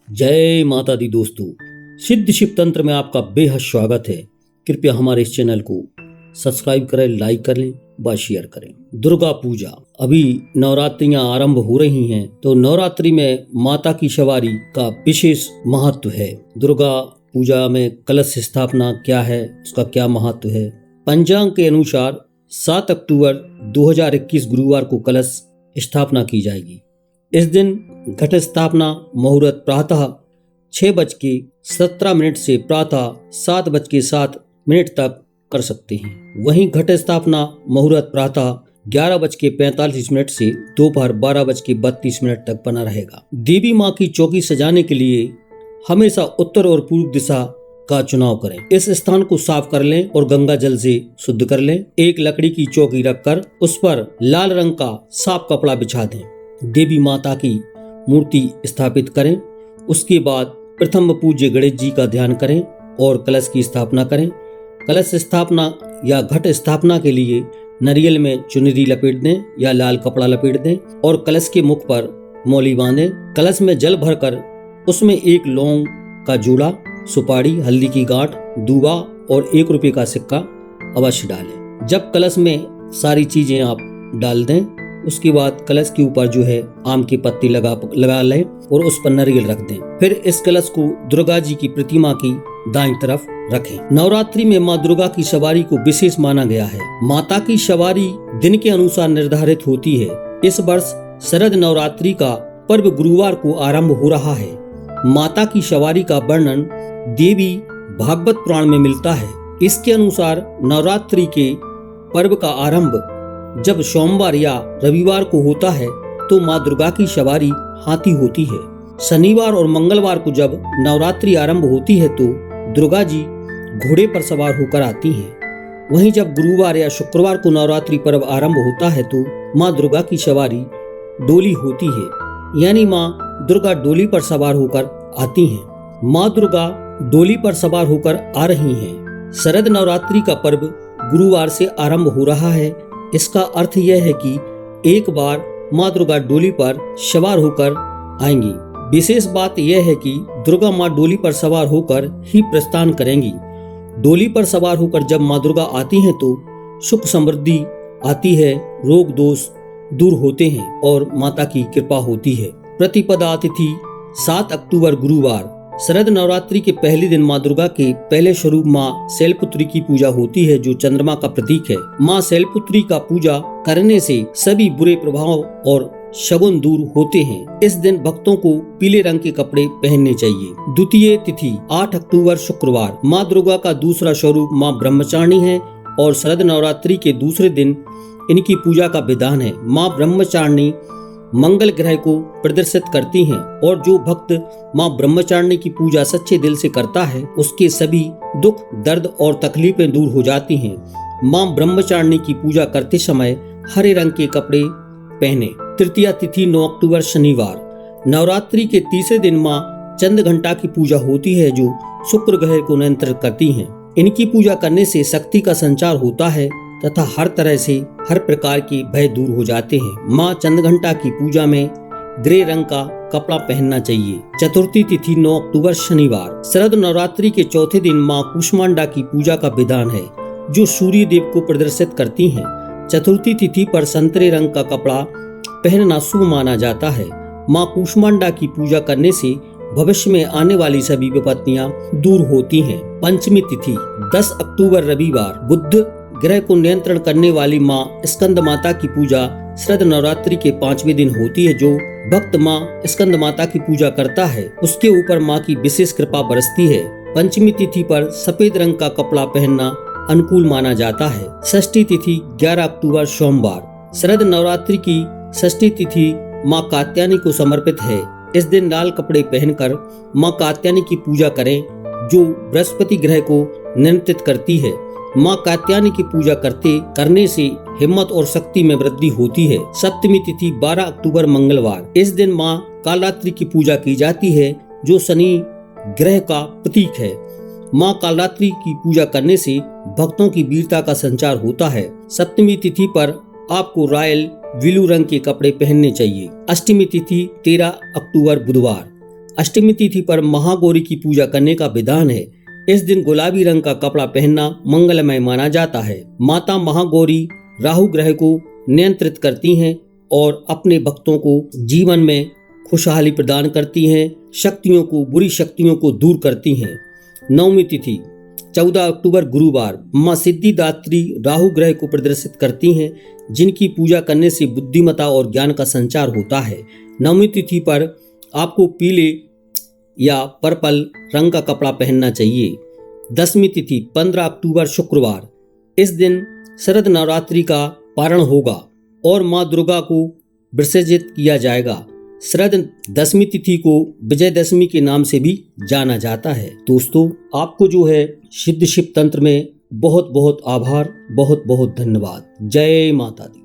जय माता दी दोस्तों, सिद्ध शिव तंत्र में आपका बेहद स्वागत है। कृपया हमारे इस चैनल को सब्सक्राइब करें, लाइक करें व शेयर करें। दुर्गा पूजा, अभी नवरात्रियां आरंभ हो रही हैं, तो नवरात्रि में माता की सवारी का विशेष महत्व है। दुर्गा पूजा में कलश स्थापना क्या है, उसका क्या महत्व है। पंचांग के अनुसार 7 अक्टूबर 2021 गुरुवार को कलश स्थापना की जाएगी। इस दिन घट स्थापना मुहूर्त प्रातः 6:17 से प्रातः 7:07 तक कर सकते हैं। वहीं घट स्थापना मुहूर्त प्रातः 11:45 से दोपहर 12:32 तक बना रहेगा। देवी माँ की चौकी सजाने के लिए हमेशा उत्तर और पूर्व दिशा का चुनाव करें। इस स्थान को साफ कर लें और गंगा जल से शुद्ध कर लें। एक लकड़ी की चौकी रखकर उस पर लाल रंग का साफ कपड़ा बिछा दें। देवी माता की मूर्ति स्थापित करें। उसके बाद प्रथम पूज्य गणेश जी का ध्यान करें और कलश की स्थापना करें। कलश स्थापना या घट स्थापना के लिए नारियल में चुनरी लपेट दें या लाल कपड़ा लपेट दें और कलश के मुख पर मौली बांधें। कलश में जल भरकर उसमें 1 लौंग का जोड़ा, सुपारी, हल्दी की गांठ, दूबा और 1 रुपये का सिक्का अवश्य डालें। जब कलश में सारी चीजें आप डाल दें, उसके बाद कलश के ऊपर जो है आम की पत्ती लगा लें और उस पर नारियल रख दें। फिर इस कलश को दुर्गा जी की प्रतिमा की दाईं तरफ रखें। नवरात्रि में माँ दुर्गा की सवारी को विशेष माना गया है। माता की सवारी दिन के अनुसार निर्धारित होती है। इस वर्ष शरद नवरात्रि का पर्व गुरुवार को आरंभ हो रहा है। माता की सवारी का वर्णन देवी भागवत पुराण में मिलता है। इसके अनुसार नवरात्रि के पर्व का आरंभ जब सोमवार या रविवार को होता है तो माँ दुर्गा की सवारी हाथी होती है। शनिवार और मंगलवार को जब नवरात्रि आरंभ होती है तो दुर्गा जी घोड़े पर सवार होकर आती हैं। वहीं जब गुरुवार या शुक्रवार को नवरात्रि पर्व आरंभ होता है तो माँ दुर्गा की सवारी डोली होती है, यानी माँ दुर्गा डोली पर सवार होकर आती हैं। माँ दुर्गा डोली पर सवार होकर आ रही हैं। शरद नवरात्रि का पर्व गुरुवार से आरंभ हो रहा है। इसका अर्थ यह है कि एक बार माँ दुर्गा डोली पर सवार होकर आएंगी। विशेष बात यह है कि दुर्गा माँ डोली पर सवार होकर ही प्रस्थान करेंगी। डोली पर सवार होकर जब माँ दुर्गा आती हैं तो सुख समृद्धि आती है, रोग दोष दूर होते हैं और माता की कृपा होती है। प्रतिपदा तिथि 7 अक्टूबर गुरुवार। शरद नवरात्रि के पहले दिन माँ दुर्गा के पहले स्वरूप माँ शैलपुत्री की पूजा होती है, जो चंद्रमा का प्रतीक है। माँ शैलपुत्री का पूजा करने से सभी बुरे प्रभाव और शगुन दूर होते हैं। इस दिन भक्तों को पीले रंग के कपड़े पहनने चाहिए। द्वितीय तिथि 8 अक्टूबर शुक्रवार। माँ दुर्गा का दूसरा स्वरूप माँ ब्रह्मचारिणी है और शरद नवरात्रि के दूसरे दिन इनकी पूजा का विधान है। माँ ब्रह्मचारिणी मंगल ग्रह को प्रदर्शित करती हैं और जो भक्त माँ ब्रह्मचारिणी की पूजा सच्चे दिल से करता है उसके सभी दुख, दर्द और तकलीफें दूर हो जाती हैं। माँ ब्रह्मचारिणी की पूजा करते समय हरे रंग के कपड़े पहने। तृतीया तिथि 9 अक्टूबर शनिवार। नवरात्रि के तीसरे दिन माँ चंद्र घंटा की पूजा होती है, जो शुक्र ग्रह को नियंत्रित करती हैं। इनकी पूजा करने से शक्ति का संचार होता है तथा हर तरह से हर प्रकार के भय दूर हो जाते हैं। माँ चंद्रघंटा की पूजा में ग्रे रंग का कपड़ा पहनना चाहिए। चतुर्थी तिथि 9 अक्टूबर शनिवार। शरद नवरात्रि के चौथे दिन माँ कूष्मांडा की पूजा का विधान है, जो सूर्य देव को प्रदर्शित करती हैं। चतुर्थी तिथि पर संतरे रंग का कपड़ा पहनना शुभ माना जाता है। माँ कूष्मांडा की पूजा करने से भविष्य में आने वाली सभी विपत्तियां दूर होती हैं। पंचमी तिथि 10 अक्टूबर रविवार। बुध ग्रह को नियंत्रण करने वाली माँ स्कंद माता की पूजा शरद नवरात्रि के 5वें दिन होती है। जो भक्त माँ स्कंद माता की पूजा करता है उसके ऊपर माँ की विशेष कृपा बरसती है। पंचमी तिथि पर सफेद रंग का कपड़ा पहनना अनुकूल माना जाता है। षष्ठी तिथि 11 अक्टूबर सोमवार। शरद नवरात्रि की षष्ठी तिथि माँ कात्यायनी को समर्पित है। इस दिन लाल कपड़े पहनकर माँ कात्यायनी की पूजा करें, जो बृहस्पति ग्रह को नियंत्रित करती है। माँ कात्यायनी की पूजा करने से हिम्मत और शक्ति में वृद्धि होती है। सप्तमी तिथि 12 अक्टूबर मंगलवार। इस दिन माँ कालरात्रि की पूजा की जाती है, जो शनि ग्रह का प्रतीक है। माँ कालरात्रि की पूजा करने से भक्तों की वीरता का संचार होता है। सप्तमी तिथि पर आपको रॉयल ब्लू रंग के कपड़े पहनने चाहिए। अष्टमी तिथि 13 अक्टूबर बुधवार। अष्टमी तिथि पर महागौरी की पूजा करने का विधान है। इस दिन गुलाबी रंग का कपड़ा पहनना मंगलमय माना जाता है। माता महागौरी राहु ग्रह को नियंत्रित करती हैं और अपने भक्तों को जीवन में खुशहाली प्रदान करती हैं, शक्तियों को, बुरी शक्तियों को दूर करती हैं। नवमी तिथि 14 अक्टूबर गुरुवार मां सिद्धिदात्री राहु ग्रह को प्रदर्शित करती हैं, जिनकी पूजा करने से बुद्धिमत्ता और ज्ञान का संचार होता है। नवमी तिथि पर आपको पीले या पर्पल रंग का कपड़ा पहनना चाहिए। दसवीं तिथि 15 अक्टूबर शुक्रवार, इस दिन शरद नवरात्रि का पारण होगा और मां दुर्गा को विसर्जित किया जाएगा। शरद दशमी तिथि को विजयदशमी के नाम से भी जाना जाता है। दोस्तों, आपको जो है सिद्ध शिव तंत्र में बहुत बहुत आभार, बहुत बहुत धन्यवाद। जय माता दी।